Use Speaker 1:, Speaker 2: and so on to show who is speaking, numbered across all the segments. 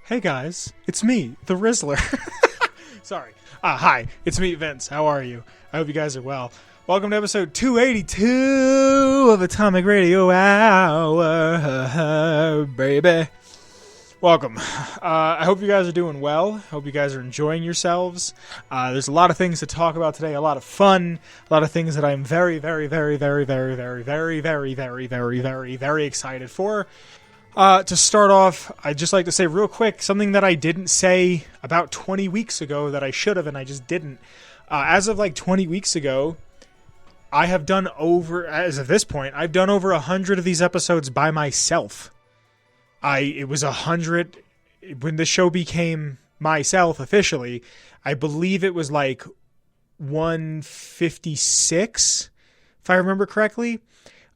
Speaker 1: Hey guys, it's me, the Rizzler. Sorry. Hi, it's me, Vince. How are you? I hope you guys are well. Welcome to episode 282 of Atomic Radio Hour, baby. Welcome. I hope you guys are doing well. Hope you guys are enjoying yourselves. There's a lot of things to talk about today, a lot of fun, a lot of things that I'm very excited for. To start off, I'd just like to say real quick something that I didn't say about 20 weeks ago that I should have, and I just didn't. As of like 20 weeks ago, I have done as of this point, I've done over 100 of these episodes by myself. It was 100 when the show became myself officially. I believe it was like 156, if I remember correctly.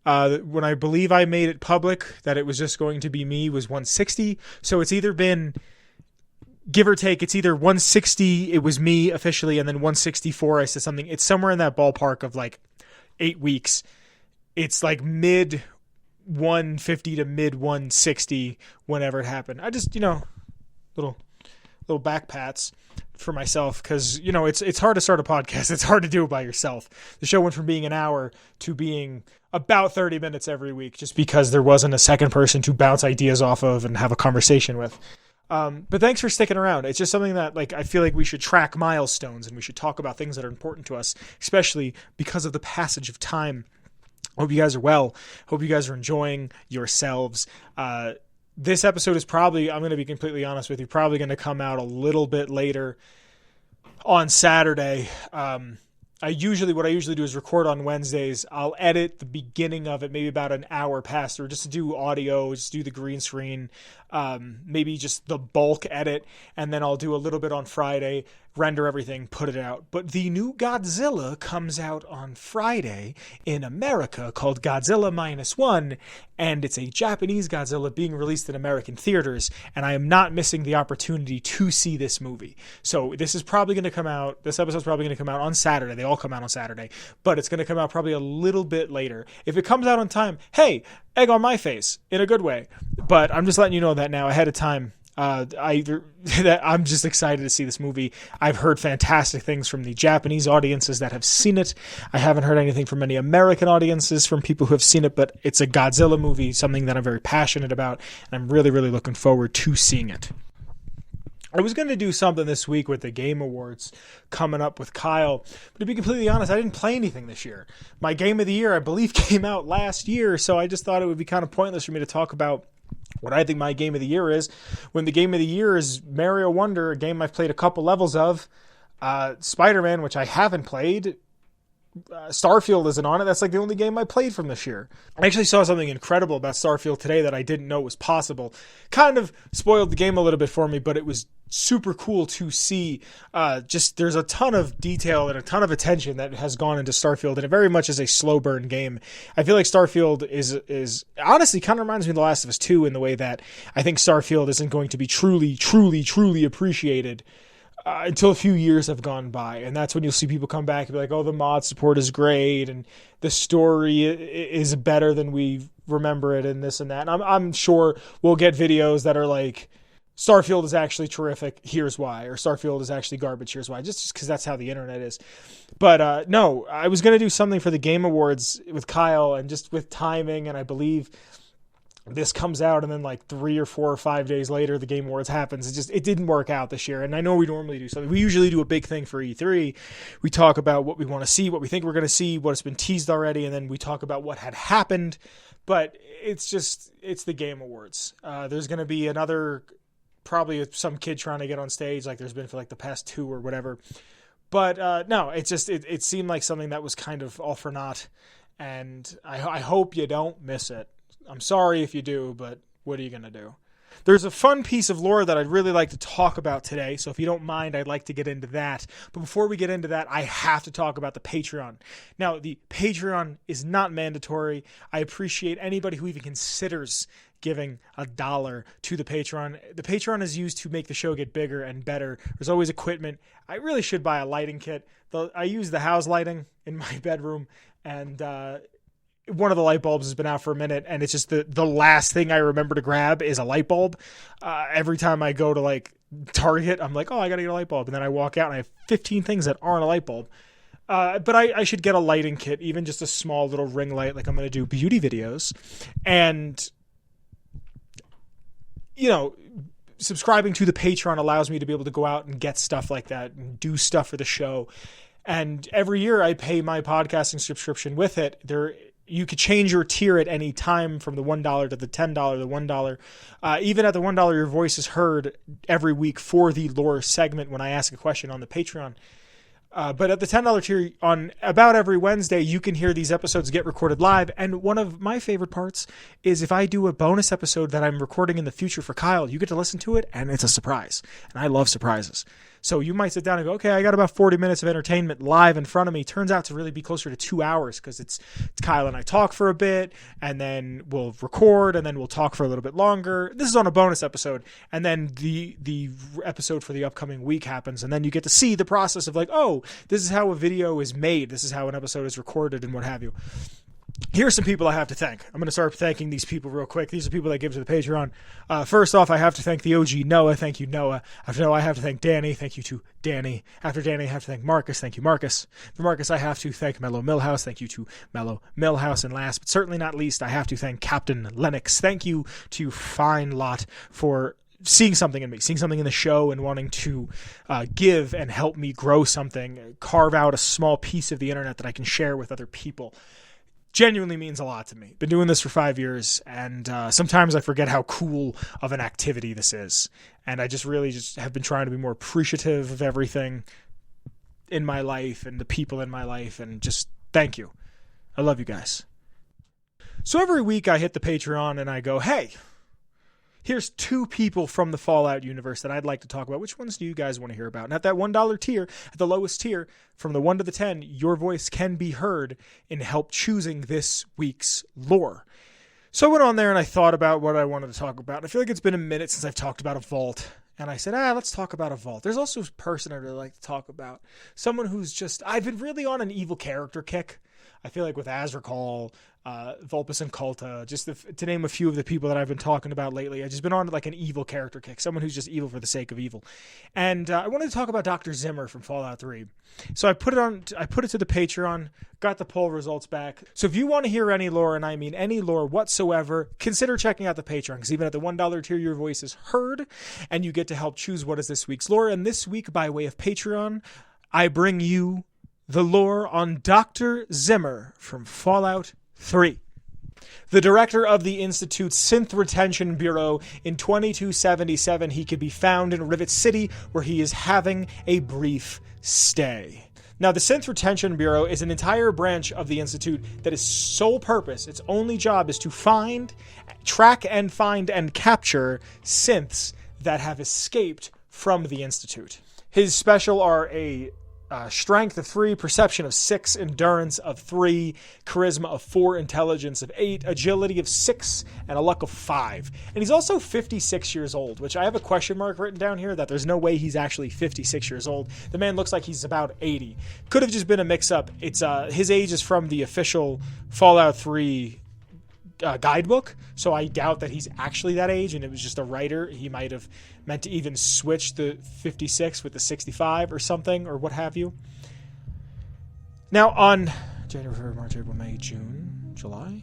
Speaker 1: When I believe I made it public that it was just going to be me was 160. So it's either been, give or take, it's either 160, it was me officially, and then 164, I said something. It's somewhere in that ballpark of like 8 weeks. It's like mid 150 to mid 160 whenever it happened. I just, little back pats for myself because, it's hard to start a podcast. It's hard to do it by yourself. The show went from being an hour to being about 30 minutes every week just because there wasn't a second person to bounce ideas off of and have a conversation with. But thanks for sticking around. It's just something that I feel like we should track milestones and we should talk about things that are important to us, especially because of the passage of time. Hope you guys are well. Hope you guys are enjoying yourselves. This episode is probably, I'm going to be completely honest with you, probably going to come out a little bit later on Saturday. What I usually do is record on Wednesdays. I'll edit the beginning of it, maybe about an hour past, or just to do audio, just do the green screen, maybe just the bulk edit, and then I'll do a little bit on Friday, render everything, put it out. But the new Godzilla comes out on Friday in America called Godzilla Minus One, and it's a Japanese Godzilla being released in American theaters, and I am not missing the opportunity to see this movie. So this episode's probably going to come out on Saturday. They all come out on Saturday, but it's going to come out probably a little bit later. If it comes out on time, hey, egg on my face in a good way. But I'm just letting you know that now ahead of time. I'm just excited to see this movie. I've heard fantastic things from the Japanese audiences that have seen it. I haven't heard anything from any American audiences from people who have seen it, but it's a Godzilla movie, something that I'm very passionate about, and I'm really, really looking forward to seeing it. I was going to do something this week with the Game Awards coming up with Kyle, but to be completely honest, I didn't play anything this year. My Game of the Year, I believe, came out last year, so I just thought it would be kind of pointless for me to talk about what I think my Game of the Year is, when the Game of the Year is Mario Wonder, a game I've played a couple levels of, Spider-Man, which I haven't played, Starfield isn't on it. That's like the only game I played from this year. I actually saw something incredible about Starfield today that I didn't know was possible. Kind of spoiled the game a little bit for me, but it was super cool to see. Just there's a ton of detail and a ton of attention that has gone into Starfield, and it very much is a slow burn game. I feel like Starfield is honestly kind of reminds me of The Last of Us 2 in the way that I think Starfield isn't going to be truly appreciated until a few years have gone by, and that's when you'll see people come back and be like, oh, the mod support is great, and the story is better than we remember it, and this and that. And I'm sure we'll get videos that are like, Starfield is actually terrific, here's why, or Starfield is actually garbage, here's why, just because that's how the internet is. But no, I was going to do something for the Game Awards with Kyle, and just with timing, and I believe this comes out and then like 3 or 4 or 5 days later the Game Awards happens. It didn't work out this year, and I know we normally do something. We usually do a big thing for E3. We talk about what we want to see, what we think we're going to see, what has been teased already, and then we talk about what had happened. But it's the Game Awards. There's going to be probably some kid trying to get on stage like there's been for like the past 2 or whatever. But no, it seemed like something that was kind of all for naught, and I hope you don't miss it. I'm sorry if you do, but what are you going to do? There's a fun piece of lore that I'd really like to talk about today, so if you don't mind, I'd like to get into that. But before we get into that, I have to talk about the Patreon. Now, the Patreon is not mandatory. I appreciate anybody who even considers giving $1 to the Patreon. The Patreon is used to make the show get bigger and better. There's always equipment. I really should buy a lighting kit. I use the house lighting in my bedroom, and one of the light bulbs has been out for a minute, and it's just the last thing I remember to grab is a light bulb. Every time I go to like Target, I'm like, oh, I gotta get a light bulb, and then I walk out and I have 15 things that aren't a light bulb. But I should get a lighting kit, even just a small little ring light, like I'm going to do beauty videos. And, you know, subscribing to the Patreon allows me to be able to go out and get stuff like that and do stuff for the show. And every year I pay my podcasting subscription with it. You could change your tier at any time, from the $1 to the $10, the $1. Even at the $1, your voice is heard every week for the lore segment when I ask a question on the Patreon. But at the $10 tier, on about every Wednesday, you can hear these episodes get recorded live. And one of my favorite parts is if I do a bonus episode that I'm recording in the future for Kyle, you get to listen to it, and it's a surprise. And I love surprises. So you might sit down and go, okay, I got about 40 minutes of entertainment live in front of me. Turns out to really be closer to 2 hours, because it's Kyle and I talk for a bit, and then we'll record, and then we'll talk for a little bit longer. This is on a bonus episode. And then the episode for the upcoming week happens, and then you get to see the process of like, oh, this is how a video is made. This is how an episode is recorded, and what have you. Here's some people I have to thank. I'm going to start thanking these people real quick. These are people that give to the Patreon. First off, I have to thank the OG Noah. Thank you, Noah. After Noah, I have to thank Danny. Thank you to Danny. After Danny, I have to thank Marcus. Thank you, Marcus. For Marcus, I have to thank Mellow Milhouse. Thank you to Mellow Milhouse. And last, but certainly not least, I have to thank Captain Leonox. Thank you to Fine Lot for seeing something in me, seeing something in the show, and wanting to give and help me grow something, carve out a small piece of the internet that I can share with other people. Genuinely means a lot to me. Been doing this for 5 years, and sometimes I forget how cool of an activity this is. And I just have been trying to be more appreciative of everything in my life and the people in my life, and just thank you. I love you guys. So every week I hit the Patreon and I go, hey, here's 2 people from the Fallout universe that I'd like to talk about. Which ones do you guys want to hear about? And at that $1 tier, at the lowest tier, from the 1 to the 10, your voice can be heard in help choosing this week's lore. So I went on there and I thought about what I wanted to talk about. I feel like it's been a minute since I've talked about a vault. And I said, let's talk about a vault. There's also a person I'd really like to talk about. Someone who's just, I've been really on an evil character kick. I feel like with Azrakal, Vulpus and Kulta, just to name a few of the people that I've been talking about lately, I've just been on like an evil character kick, someone who's just evil for the sake of evil. And I wanted to talk about Dr. Zimmer from Fallout 3. So I put it to the Patreon, got the poll results back. So if you want to hear any lore, and I mean any lore whatsoever, consider checking out the Patreon, because even at the $1 tier, your voice is heard, and you get to help choose what is this week's lore. And this week, by way of Patreon, I bring you the lore on Dr. Zimmer from Fallout 3. The director of the Institute's Synth Retention Bureau. In 2277, he could be found in Rivet City, where he is having a brief stay. Now, the Synth Retention Bureau is an entire branch of the Institute that is sole purpose, its only job is to track and find and capture synths that have escaped from the Institute. His special are a strength of 3, perception of 6, endurance of 3, charisma of 4, intelligence of 8, agility of 6, and a luck of 5. And he's also 56 years old, which I have a question mark written down here that there's no way he's actually 56 years old. The man looks like he's about 80. Could have just been a mix-up. It's his age is from the official Fallout 3 guidebook, so I doubt that he's actually that age, and it was just a writer. He might have meant to even switch the 56 with the 65 or something, or what have you. Now, on January, February, March, April, May, June, July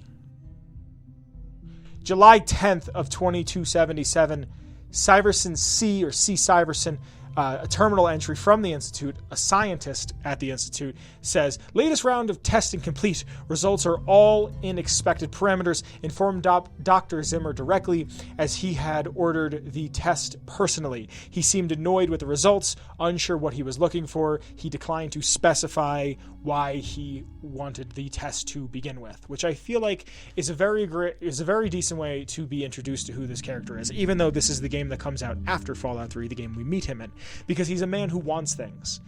Speaker 1: 10th of 2277, Syverson C, or C. Syverson, a terminal entry from the Institute, a scientist at the Institute, says, latest round of testing complete. Results are all in expected parameters. Informed Dr. Zimmer directly, as he had ordered the test personally. He seemed annoyed with the results, unsure what he was looking for. He declined to specify why he wanted the test to begin with, which I feel like is a very decent way to be introduced to who this character is, even though this is the game that comes out after Fallout 3, the game we meet him in. Because he's a man who wants things.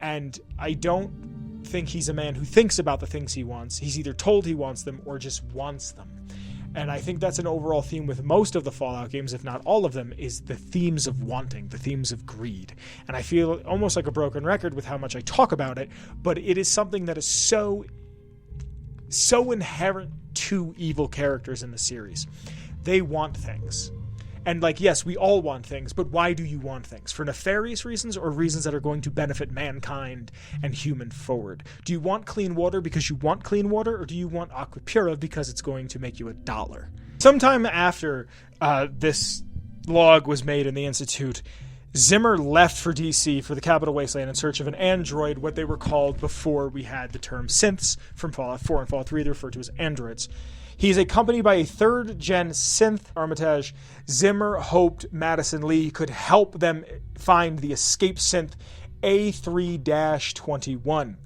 Speaker 1: And I don't think he's a man who thinks about the things he wants. He's either told he wants them or just wants them. And I think that's an overall theme with most of the Fallout games, if not all of them, is the themes of wanting, the themes of greed. And I feel almost like a broken record with how much I talk about it, but it is something that is so so inherent to evil characters in the series. They want things. And like, yes, we all want things, but why do you want things? For nefarious reasons or reasons that are going to benefit mankind and human forward? Do you want clean water because you want clean water, or do you want aqua pura because it's going to make you $1? Sometime after this log was made in the Institute, Zimmer left for DC for the Capital Wasteland in search of an android, what they were called before we had the term synths from Fallout 4 and Fallout 3. They're referred to as androids. He's accompanied by a third-gen synth, Armitage. Zimmer hoped Madison Lee could help them find the escape synth A3-21.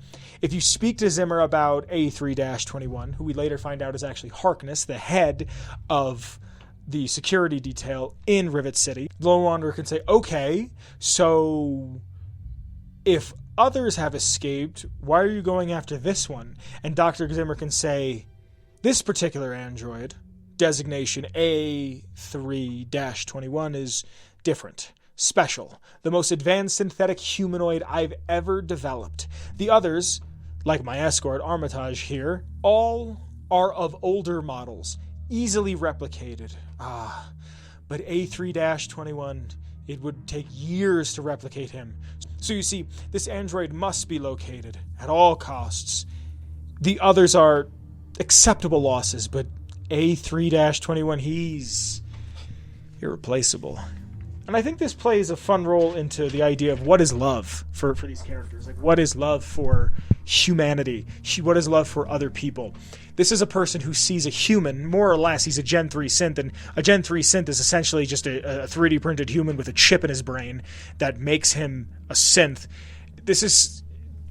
Speaker 1: If you speak to Zimmer about A3-21, who we later find out is actually Harkness, the head of the security detail in Rivet City, Lone Wanderer can say, okay, so if others have escaped, why are you going after this one? And Dr. Zimmer can say, this particular android, designation A3-21, is different, special, the most advanced synthetic humanoid I've ever developed. The others, like my escort, Armitage here, all are of older models, easily replicated. But A3-21, it would take years to replicate him. So you see, this android must be located at all costs. The others are acceptable losses, but A3-21, he's irreplaceable. And I think this plays a fun role into the idea of what is love for these characters. Like, what is love for humanity? What is love for other people? This is a person who sees a human, more or less, he's a Gen 3 synth, and a Gen 3 synth is essentially just a 3D printed human with a chip in his brain that makes him a synth. This is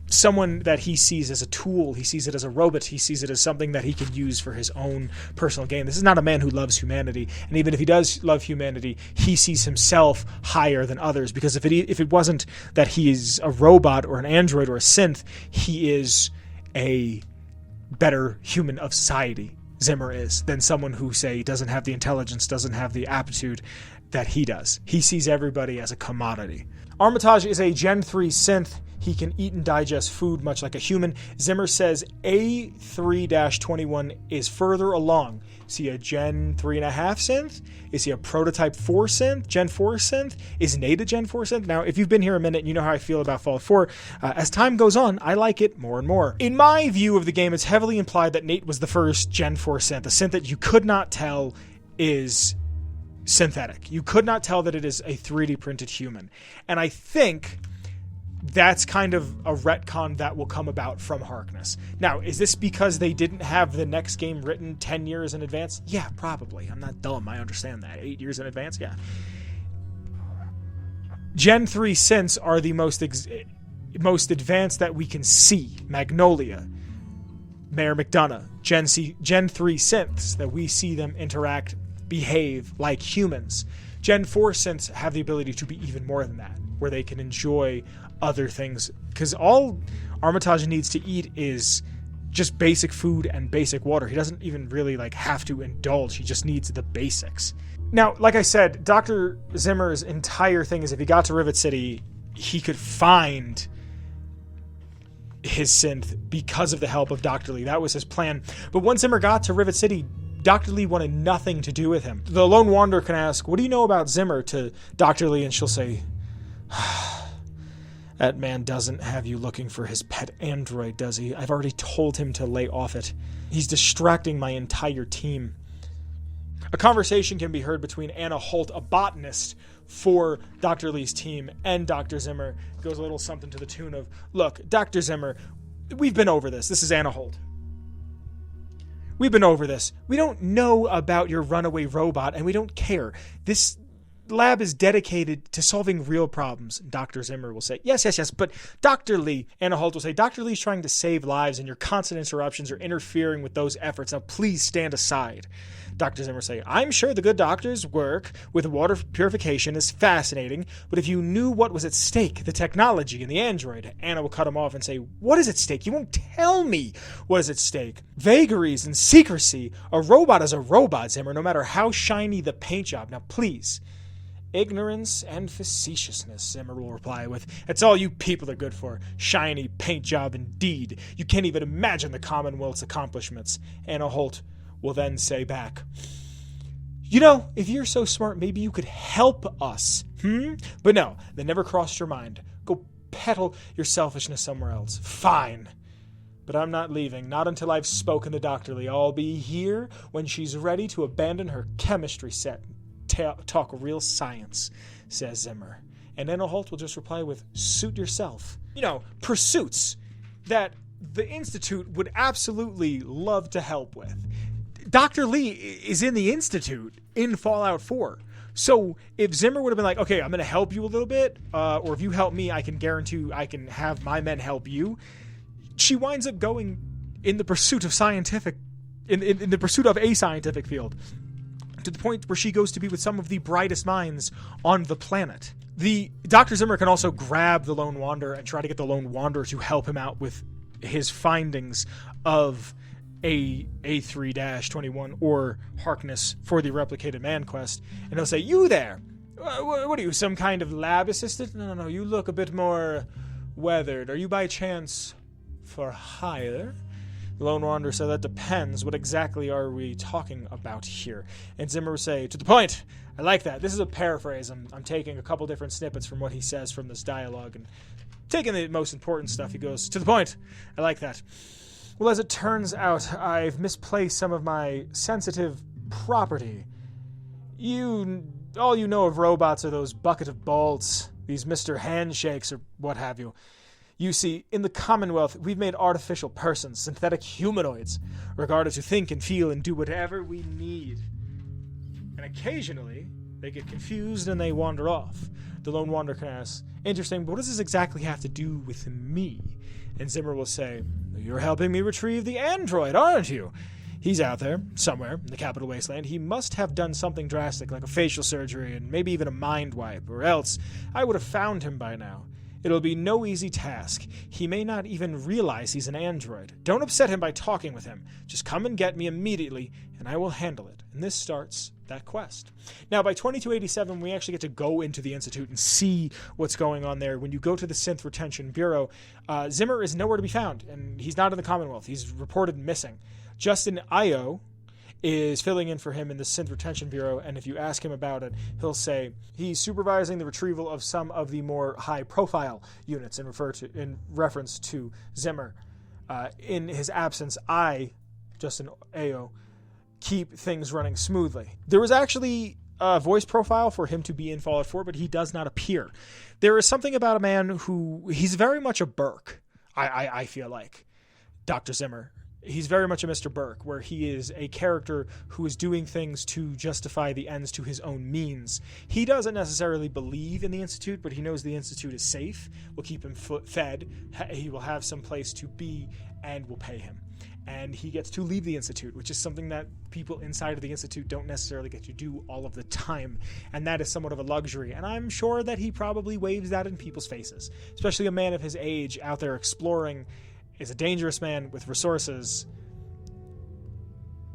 Speaker 1: someone that he sees as a tool. He sees it as a robot. He sees it as something that he can use for his own personal gain. This is not a man who loves humanity. And even if he does love humanity, he sees himself higher than others, because if it wasn't that he is a robot or an android or a synth, he is a better human of society, Zimmer is, than someone who, say, doesn't have the intelligence, doesn't have the aptitude that he does. He sees everybody as a commodity. Armitage is a Gen 3 synth. He can eat and digest food much like a human. Zimmer says A3-21 is further along. Is he a Gen 3.5 synth? Is he a prototype 4 synth? Gen 4 synth? Is Nate a Gen 4 synth? Now, if you've been here a minute, you know how I feel about Fallout 4. As time goes on, I like it more and more. In my view of the game, it's heavily implied that Nate was the first Gen 4 synth, a synth that you could not tell is synthetic. You could not tell that it is a 3D printed human. And I think that's kind of a retcon that will come about from Harkness. Now, is this because they didn't have the next game written 10 years in advance? Yeah, probably. I'm not dumb. I understand that. 8 years in advance? Yeah. Gen 3 synths are the most advanced that we can see. Magnolia, Mayor McDonough, Gen 3 synths that we see them interact, behave like humans. Gen 4 synths have the ability to be even more than that, where they can enjoy other things, because all Armitage needs to eat is just basic food and basic water. He doesn't even really have to indulge. He just needs the basics. Now, like I said, Dr. Zimmer's entire thing is if he got to Rivet City, he could find his synth because of the help of Dr. Lee. That was his plan. But once Zimmer got to Rivet City, Dr. Lee wanted nothing to do with him. The Lone Wanderer can ask, what do you know about Zimmer, to Dr. Lee, and she'll say, that man doesn't have you looking for his pet android, does he? I've already told him to lay off it. He's distracting my entire team. A conversation can be heard between Anna Holt, a botanist for Dr. Lee's team, and Dr. Zimmer. It goes a little something to the tune of, look, Dr. Zimmer, we've been over this. This is Anna Holt. We've been over this. We don't know about your runaway robot, and we don't care. This lab is dedicated to solving real problems. Dr. Zimmer will say, yes, but Dr. Lee, Anna Holt will say, Dr. Lee's trying to save lives, and your constant interruptions are interfering with those efforts. Now, please stand aside. Dr. Zimmer say, I'm sure the good doctor's work with water purification is fascinating, but if you knew what was at stake, the technology and the android. Anna will cut him off and say, what is at stake? You won't tell me what is at stake. Vagaries and secrecy. A robot is a robot, Zimmer, no matter how shiny the paint job. Now, please. Ignorance and facetiousness, Zimmer will reply with, "It's all you people are good for. Shiny paint job indeed. You can't even imagine the Commonwealth's accomplishments." Anna Holt will then say back, "You know, if you're so smart, maybe you could help us. But no, that never crossed your mind. Go peddle your selfishness somewhere else. Fine. But I'm not leaving, not until I've spoken to Dr. Lee. I'll be here when she's ready to abandon her chemistry set. Talk real science," says Zimmer. And Anna Holt will just reply with, "Suit yourself." Pursuits that the Institute would absolutely love to help with. Dr. Lee is in the Institute in Fallout 4. So if Zimmer would have been like, "Okay, I'm going to help you a little bit, or if you help me, I can guarantee I can have my men help you," she winds up going in the pursuit of in the pursuit of a scientific field, to the point where she goes to be with some of the brightest minds on the planet. The Dr. Zimmer can also grab the Lone Wanderer and try to get the Lone Wanderer to help him out with his findings of A3-21 or Harkness for the Replicated Man quest. And he'll say, "You there? What are you, some kind of lab assistant? No, you look a bit more weathered. Are you by chance for hire?" The Lone Wanderer said, "That depends. What exactly are we talking about here?" And Zimmer would say, "To the point. I like that." This is a paraphrase. I'm taking a couple different snippets from what he says from this dialogue and taking the most important stuff. He goes, "To the point. I like that. Well, as it turns out, I've misplaced some of my sensitive property. All you know of robots are those bucket of bolts, these Mr. Handshakes or what have you. You see, in the Commonwealth, we've made artificial persons, synthetic humanoids, regarded to think and feel and do whatever we need. And occasionally, they get confused and they wander off." The Lone Wanderer can ask, "Interesting, but what does this exactly have to do with me?" And Zimmer will say, "You're helping me retrieve the android, aren't you? He's out there, somewhere, in the Capital Wasteland. He must have done something drastic, like a facial surgery and maybe even a mind wipe, or else I would have found him by now. It'll be no easy task. He may not even realize he's an android. Don't upset him by talking with him. Just come and get me immediately, and I will handle it." And this starts that quest. Now, by 2287, we actually get to go into the Institute and see what's going on there. When you go to the Synth Retention Bureau, Zimmer is nowhere to be found, and he's not in the Commonwealth. He's reported missing. Justin Io is filling in for him in the Synth Retention Bureau, and if you ask him about it, he'll say he's supervising the retrieval of some of the more high-profile units in reference to Zimmer. In his absence, Justin Io, keep things running smoothly. There was actually a voice profile for him to be in Fallout 4, but he does not appear. There is something about a man who, he's very much a Burke, I feel like, Dr. Zimmer. He's very much a Mr. Burke, where he is a character who is doing things to justify the ends to his own means. He doesn't necessarily believe in the Institute, but he knows the Institute is safe, will keep him fed, he will have some place to be, and will pay him. And he gets to leave the Institute, which is something that people inside of the Institute don't necessarily get to do all of the time. And that is somewhat of a luxury. And I'm sure that he probably waves that in people's faces, especially a man of his age out there exploring. Is a dangerous man with resources.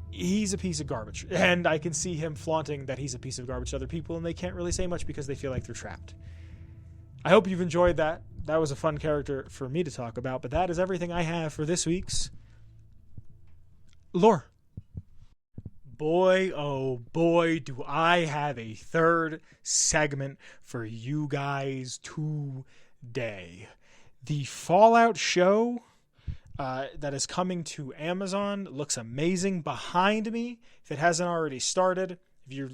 Speaker 1: He's a piece of garbage. And I can see him flaunting that he's a piece of garbage to other people, and they can't really say much because they feel like they're trapped. I hope you've enjoyed that. That was a fun character for me to talk about, but that is everything I have for this week's Lore. Boy, oh boy, do I have a third segment for you guys today. The Fallout show that is coming to Amazon looks amazing behind me. If it hasn't already started, if you're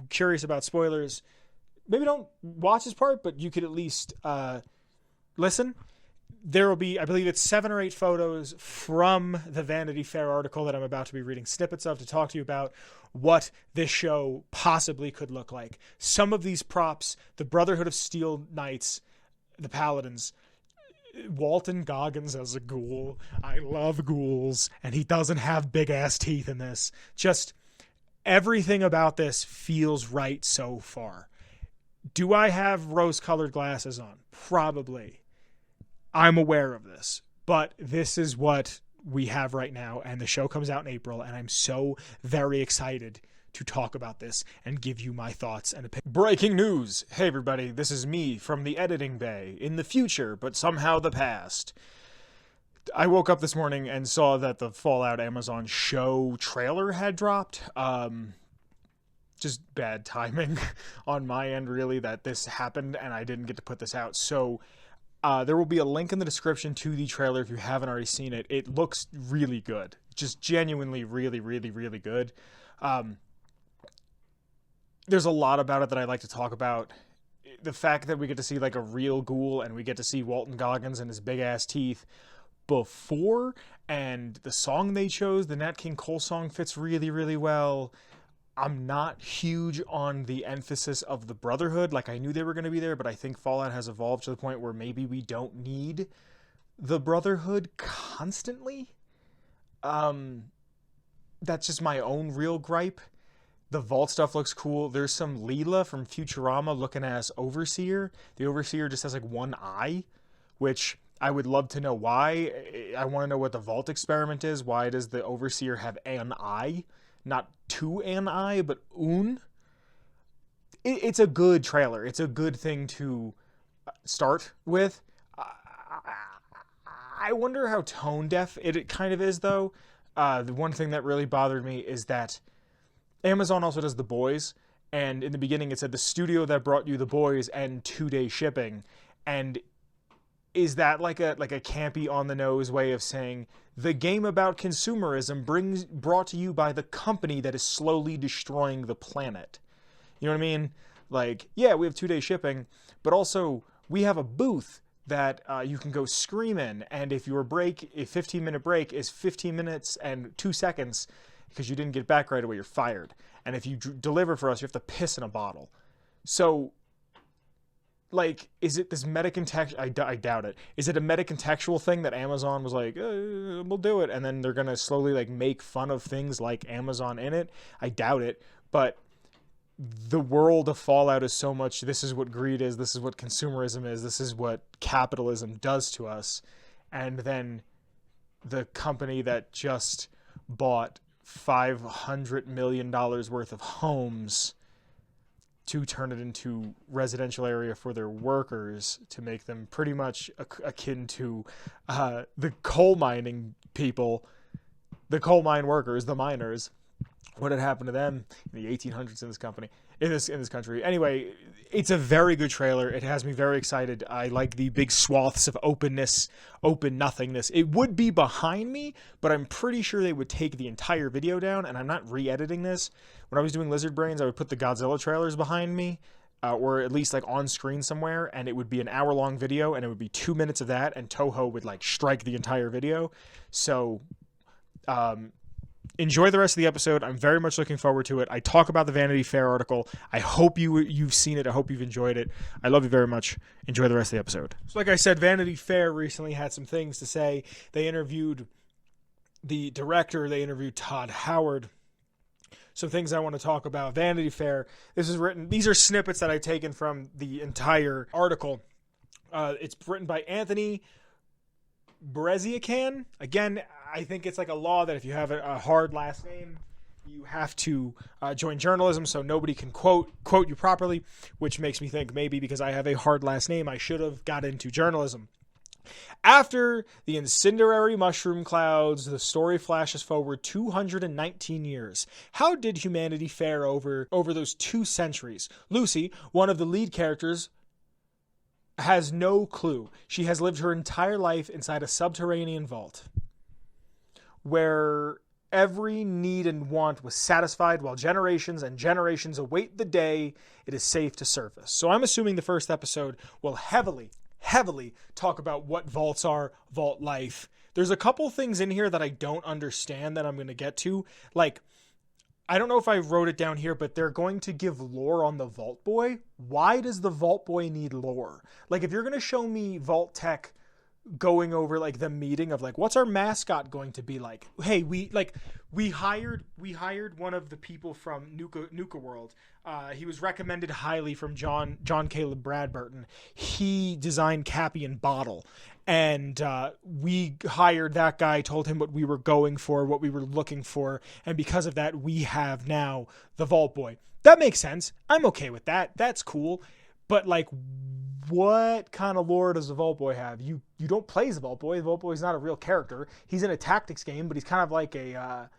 Speaker 1: curious about spoilers, maybe don't watch this part, but you could at least listen. There will be, I believe it's 7 or 8 photos from the Vanity Fair article that I'm about to be reading snippets of to talk to you about what this show possibly could look like. Some of these props, the Brotherhood of Steel Knights, the Paladins, Walton Goggins as a ghoul. I love ghouls, and he doesn't have big-ass teeth in this. Just everything about this feels right so far. Do I have rose-colored glasses on? Probably. I'm aware of this, but this is what we have right now, and the show comes out in April, and I'm so very excited to talk about this and give you my thoughts and opinions. Breaking news! Hey everybody, this is me from the editing bay, in the future, but somehow the past. I woke up this morning and saw that the Fallout Amazon show trailer had dropped. Just bad timing on my end, really, that this happened and I didn't get to put this out. So there will be a link in the description to the trailer if you haven't already seen it. It looks really good. Just genuinely really, really, really good. There's a lot about it that I'd like to talk about. The fact that we get to see like a real ghoul and we get to see Walton Goggins and his big ass teeth before, and the song they chose, the Nat King Cole song, fits really, really well. I'm not huge on the emphasis of the Brotherhood. Like, I knew they were going to be there, but I think Fallout has evolved to the point where maybe we don't need the Brotherhood constantly. That's just my own real gripe. The vault stuff looks cool. There's some Leela from Futurama looking as Overseer. The Overseer just has like one eye, which I would love to know why. I want to know what the vault experiment is. Why does the Overseer have an eye? Not two an eye, but un. It's a good trailer. It's a good thing to start with. I wonder how tone deaf it kind of is, though. The one thing that really bothered me is that Amazon also does The Boys, and in the beginning it said the studio that brought you The Boys and 2-day shipping. And is that like a campy on the nose way of saying the game about consumerism brought to you by the company that is slowly destroying the planet? You know what I mean? Like, yeah, we have 2-day shipping, but also we have a booth that you can go scream in, and if your break, a 15-minute break is 15 minutes and 2 seconds because you didn't get back right away, you're fired. And if you deliver for us, you have to piss in a bottle. So, like, is it this meta-contextual? I doubt it. Is it a meta-contextual thing that Amazon was like, we'll do it, and then they're going to slowly, like, make fun of things like Amazon in it? I doubt it, but the world of Fallout is so much, this is what greed is, this is what consumerism is, this is what capitalism does to us. And then the company that just bought $500 million worth of homes to turn it into residential area for their workers, to make them pretty much akin to the coal mining people, the coal mine workers, the miners. What had happened to them in the 1800s in this country. Anyway, it's a very good trailer. It has me very excited. I like the big swaths of openness, open nothingness. It would be behind me, but I'm pretty sure they would take the entire video down, and I'm not re-editing this. When I was doing Lizard Brains, I would put the Godzilla trailers behind me, or at least like on screen somewhere, and it would be an hour-long video, and it would be 2 minutes of that, and Toho would like strike the entire video. So, enjoy the rest of the episode. I'm very much looking forward to it. I talk about the Vanity Fair article. I hope you've seen it. I hope you've enjoyed it. I love you very much. Enjoy the rest of the episode. So like I said, Vanity Fair recently had some things to say. They interviewed the director. They interviewed Todd Howard. Some things I want to talk about. Vanity Fair. These are snippets that I've taken from the entire article. It's written by Anthony Breziacan. Again, I think it's like a law that if you have a hard last name, you have to join journalism, so nobody can quote you properly, which makes me think maybe because I have a hard last name, I should have got into journalism. After the incendiary mushroom clouds, the story flashes forward 219 years. How did humanity fare over those 2 centuries? Lucy, one of the lead characters, has no clue. She has lived her entire life inside a subterranean vault where every need and want was satisfied while generations and generations await the day it is safe to surface. So I'm assuming the first episode will heavily talk about what vaults are, vault life. There's a couple things in here that I don't understand that I'm going to get to. Like, I don't know if I wrote it down here, but they're going to give lore on the Vault Boy. Why does the Vault Boy need lore? Like, if you're going to show me Vault Tech going over like the meeting of like, what's our mascot going to be like? Hey, we hired one of the people from Nuka World. He was recommended highly from John Caleb Bradburton. He designed Cappy and Bottle. And we hired that guy, told him what we were going for, what we were looking for. And because of that, we have now the Vault Boy. That makes sense. I'm okay with that. That's cool. But like, what kind of lore does the Vault Boy have? You don't play as the Vault Boy. The Vault Boy's not a real character. He's in a tactics game, but he's kind of like a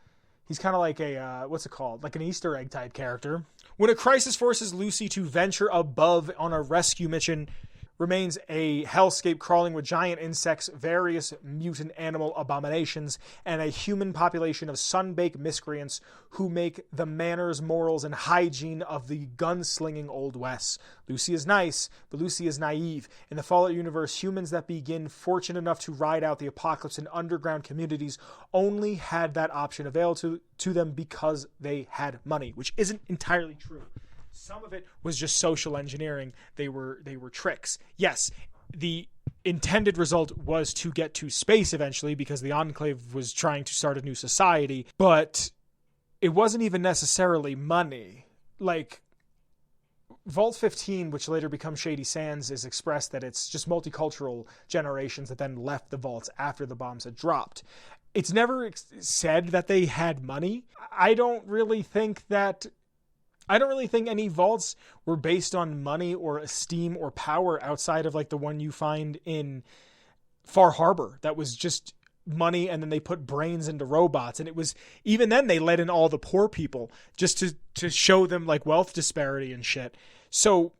Speaker 1: what's it called? Like an Easter egg type character. When a crisis forces Lucy to venture above on a rescue mission, remains a hellscape crawling with giant insects, various mutant animal abominations, and a human population of sun-baked miscreants who make the manners, morals, and hygiene of the gunslinging Old West. Lucy is nice, but Lucy is naive. In the Fallout universe, humans that begin fortunate enough to ride out the apocalypse in underground communities only had that option available to them because they had money, which isn't entirely true. Some of it was just social engineering. They were tricks. Yes, the intended result was to get to space eventually because the Enclave was trying to start a new society, but it wasn't even necessarily money. Like, Vault 15, which later becomes Shady Sands, is expressed that it's just multicultural generations that then left the vaults after the bombs had dropped. It's never said that they had money. I don't really think any vaults were based on money or esteem or power outside of like the one you find in Far Harbor. That was just money, and then they put brains into robots. And it was, even then they let in all the poor people just to show them like wealth disparity and shit. So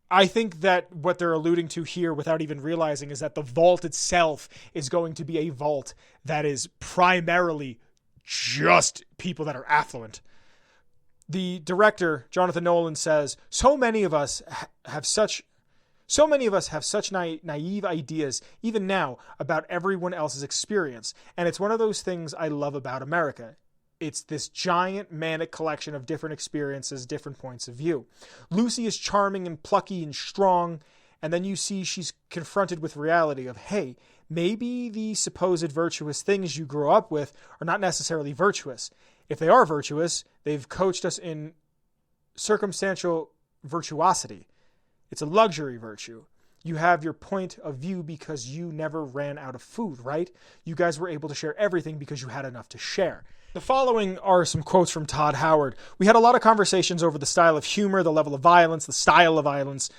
Speaker 1: I think that what they're alluding to here without even realizing is that the vault itself is going to be a vault that is primarily just people that are affluent. The director, Jonathan Nolan, says, so many of us have such naive ideas, even now, about everyone else's experience. And it's one of those things I love about America. It's this giant manic collection of different experiences, different points of view. Lucy is charming and plucky and strong, and then you see she's confronted with reality of, hey, maybe the supposed virtuous things you grew up with are not necessarily virtuous. If they are virtuous, they've coached us in circumstantial virtuosity. It's a luxury virtue. You have your point of view because you never ran out of food, right? You guys were able to share everything because you had enough to share. The following are some quotes from Todd Howard. We had a lot of conversations over the style of humor, the level of violence, the style of violence.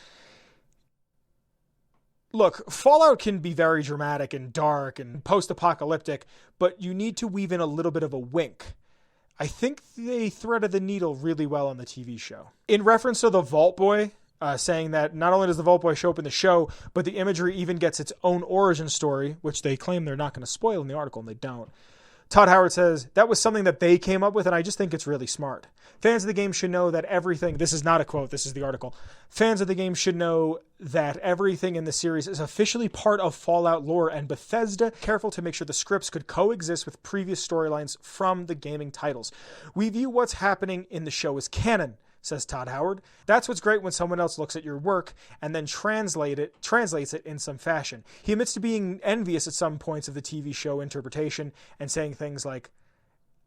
Speaker 1: Look, Fallout can be very dramatic and dark and post-apocalyptic, but you need to weave in a little bit of a wink. I think they threaded the needle really well on the TV show. In reference to the Vault Boy, saying that not only does the Vault Boy show up in the show, but the imagery even gets its own origin story, which they claim they're not going to spoil in the article, and they don't. Todd Howard says, that was something that they came up with, and I just think it's really smart. Fans of the game should know that everything, this is not a quote, this is the article. Fans of the game should know that everything in the series is officially part of Fallout lore, and Bethesda careful to make sure the scripts could coexist with previous storylines from the gaming titles. We view what's happening in the show as canon, says Todd Howard. That's what's great when someone else looks at your work and then translates it in some fashion. He admits to being envious at some points of the TV show interpretation and saying things like,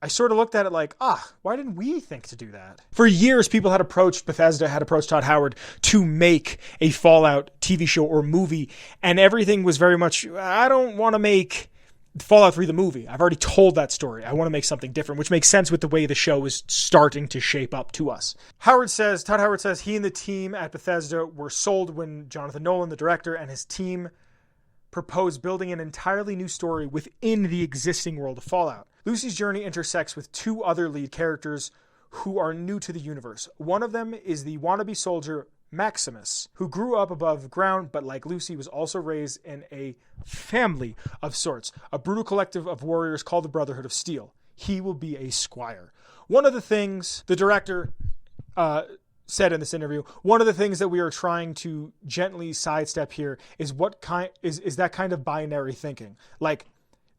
Speaker 1: I sort of looked at it like, why didn't we think to do that? For years, Bethesda had approached Todd Howard to make a Fallout TV show or movie, and everything was very much, I don't want to make Fallout 3 the movie. I've already told that story. I want to make something different, which makes sense with the way the show is starting to shape up to us. Todd Howard says he and the team at Bethesda were sold when Jonathan Nolan, the director, and his team proposed building an entirely new story within the existing world of Fallout. Lucy's journey intersects with two other lead characters who are new to the universe. One of them is the wannabe soldier Maximus, who grew up above ground, but like Lucy was also raised in a family of sorts, a brutal collective of warriors called the Brotherhood of Steel. He will be a squire. One of the things the director said in this interview, one of the things that we are trying to gently sidestep here is is that kind of binary thinking. Like,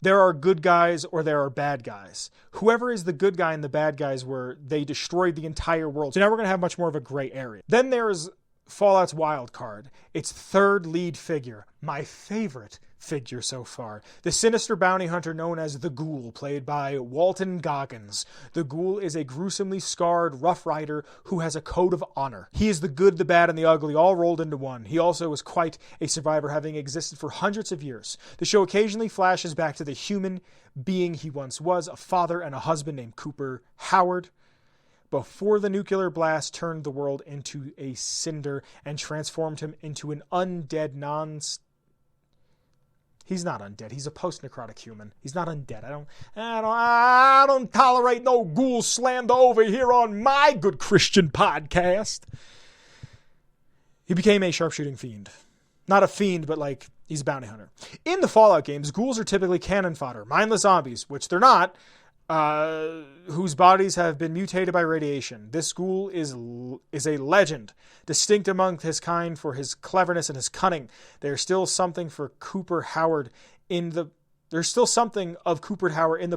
Speaker 1: there are good guys or there are bad guys. Whoever is the good guy and the bad guys were, they destroyed the entire world. So now we're going to have much more of a gray area. Then there's Fallout's wild card, its third lead figure, my favorite figure so far, the sinister bounty hunter known as the Ghoul, played by Walton Goggins. The Ghoul is a gruesomely scarred Rough Rider who has a code of honor. He is the good, the bad, and the ugly all rolled into one. He also is quite a survivor, having existed for hundreds of years. The show occasionally flashes back to the human being he once was, a father and a husband named Cooper Howard, before the nuclear blast turned the world into a cinder and transformed him into an undead He's not undead. He's a post-necrotic human. He's not undead. I don't tolerate no ghoul slander over here on my good Christian podcast. He became a sharpshooting fiend. Not a fiend, but like he's a bounty hunter. In the Fallout games, ghouls are typically cannon fodder, mindless zombies, which they're not, whose bodies have been mutated by radiation. This ghoul is a legend, distinct among his kind for his cleverness and his cunning. There's still something of Cooper Howard in the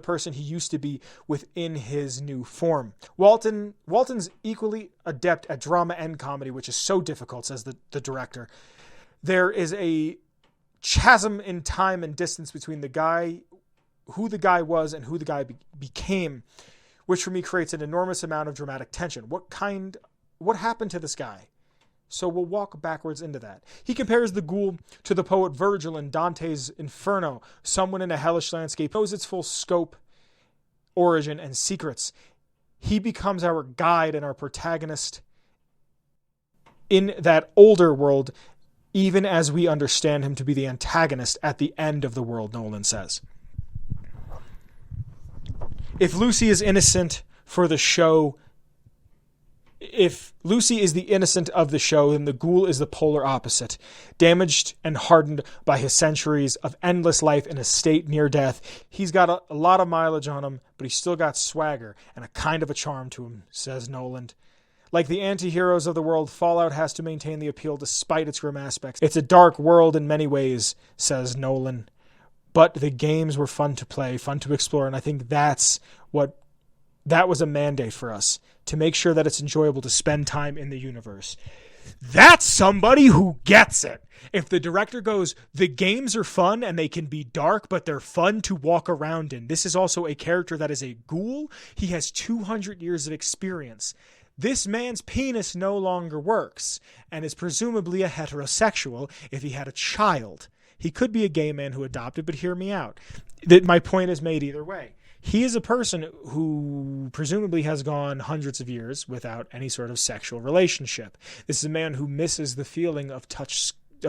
Speaker 1: person he used to be within his new form. Walton's equally adept at drama and comedy, which is so difficult, says the director. There is a chasm in time and distance between who the guy was and who the guy became, which for me creates an enormous amount of dramatic tension. What happened to this guy? So we'll walk backwards into that. He compares the ghoul to the poet Virgil in Dante's Inferno, someone in a hellish landscape knows its full scope, origin, and secrets. He becomes our guide and our protagonist in that older world, even as we understand him to be the antagonist at the end of the world, Nolan says. If Lucy is innocent for the show, if Lucy is the innocent of the show, then the ghoul is the polar opposite. Damaged and hardened by his centuries of endless life in a state near death, he's got a lot of mileage on him, but he's still got swagger and a kind of a charm to him, says Nolan. Like the anti-heroes of the world, Fallout has to maintain the appeal despite its grim aspects. It's a dark world in many ways, says Nolan. But the games were fun to play, fun to explore, and I think that was a mandate for us, to make sure that it's enjoyable to spend time in the universe. That's somebody who gets it. If the director goes, the games are fun and they can be dark, but they're fun to walk around in. This is also a character that is a ghoul. He has 200 years of experience. This man's penis no longer works and is presumably a heterosexual if he had a child. He could be a gay man who adopted, but hear me out. My point is made either way. He is a person who presumably has gone hundreds of years without any sort of sexual relationship. This is a man who misses the feeling of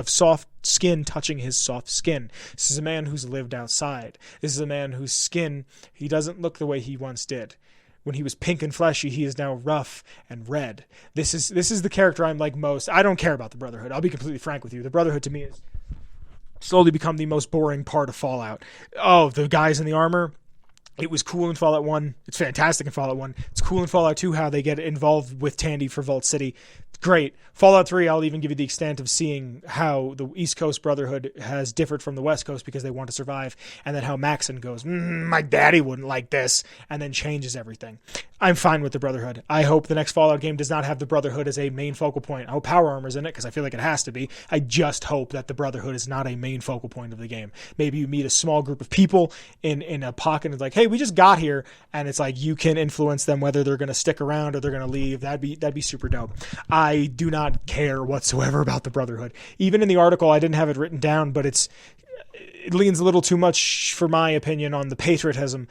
Speaker 1: soft skin touching his soft skin. This is a man who's lived outside. This is a man whose skin, he doesn't look the way he once did. When he was pink and fleshy, he is now rough and red. This is the character I'm like most. I don't care about the Brotherhood. I'll be completely frank with you. The Brotherhood to me is slowly become the most boring part of Fallout. Oh, the guys in the armor. It was cool in Fallout 1. It's fantastic in Fallout 1. It's cool in Fallout 2 how they get involved with Tandy for Vault City. Great. Fallout 3, I'll even give you the extent of seeing how the East Coast Brotherhood has differed from the West Coast because they want to survive, and then how Maxon goes, my daddy wouldn't like this, and then changes everything. I'm fine with the Brotherhood. I hope the next Fallout game does not have the Brotherhood as a main focal point. I hope Power Armor's in it, because I feel like it has to be. I just hope that the Brotherhood is not a main focal point of the game. Maybe you meet a small group of people in a pocket and it's like, hey, we just got here, and it's like you can influence them whether they're going to stick around or they're going to leave. That'd be super dope. I do not care whatsoever about the Brotherhood. Even in the article, I didn't have it written down, but it leans a little too much, for my opinion, on the patriotism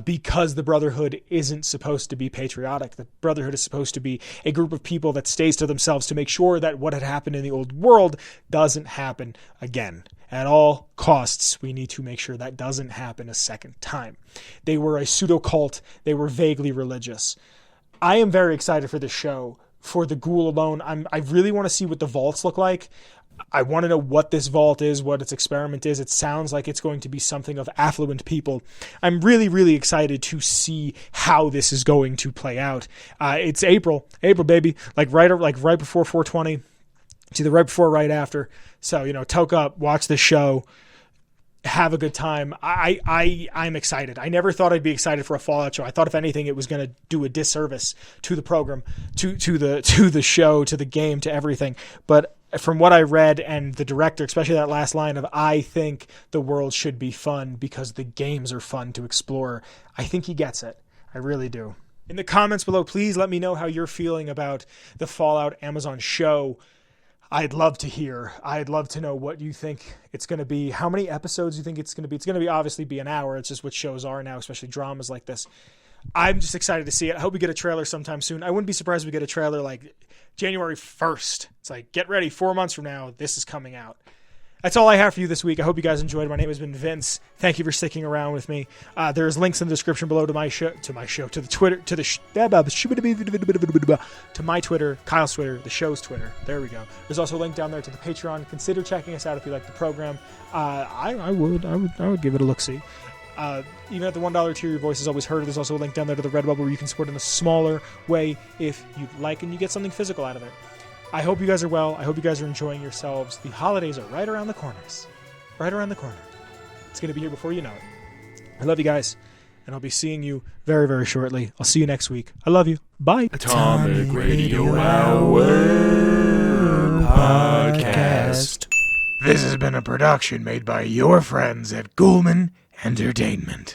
Speaker 1: because the Brotherhood isn't supposed to be patriotic. The Brotherhood is supposed to be a group of people that stays to themselves to make sure that what had happened in the old world doesn't happen again. At all costs, we need to make sure that doesn't happen a second time. They were a pseudo-cult. They were vaguely religious. I am very excited for this show. For the ghoul alone, I really want to see what the vaults look like. I want to know what this vault is, what its experiment is. It sounds like it's going to be something of affluent people. I'm really, really excited to see how this is going to play out. It's April, baby, like right before 420. It's either right before or right after. So, toke up, watch this show. have a good time. I'm excited. I never thought I'd be excited for a Fallout show. I thought if anything it was going to do a disservice to the program, to the show, to the game, to everything. But from what I read and the director, especially that last line of I think the world should be fun because the games are fun to explore, I think he gets it. I really do. In the comments below, please let me know how you're feeling about the Fallout Amazon show. I'd love to hear. I'd love to know what you think it's going to be. How many episodes you think it's going to be? It's going to be obviously be an hour. It's just what shows are now, especially dramas like this. I'm just excited to see it. I hope we get a trailer sometime soon. I wouldn't be surprised if we get a trailer like January 1st. It's like, get ready, 4 months from now, this is coming out. That's all I have for you this week. I hope you guys enjoyed. My name has been Vince. Thank you for sticking around with me. There's links in the description below to my show, to the Twitter, to my Twitter, Kyle's Twitter, the show's Twitter. There we go. There's also a link down there to the Patreon. Consider checking us out if you like the program. I would give it a look-see. Even at the $1 tier, your voice is always heard. There's also a link down there to the Redbubble where you can support in a smaller way if you'd like, and you get something physical out of it. I hope you guys are well. I hope you guys are enjoying yourselves. The holidays are right around the corners. Right around the corner. It's going to be here before you know it. I love you guys, and I'll be seeing you very, very shortly. I'll see you next week. I love you. Bye.
Speaker 2: Atomic Radio Hour Podcast.
Speaker 1: This has been a production made by your friends at Ghoulman Entertainment.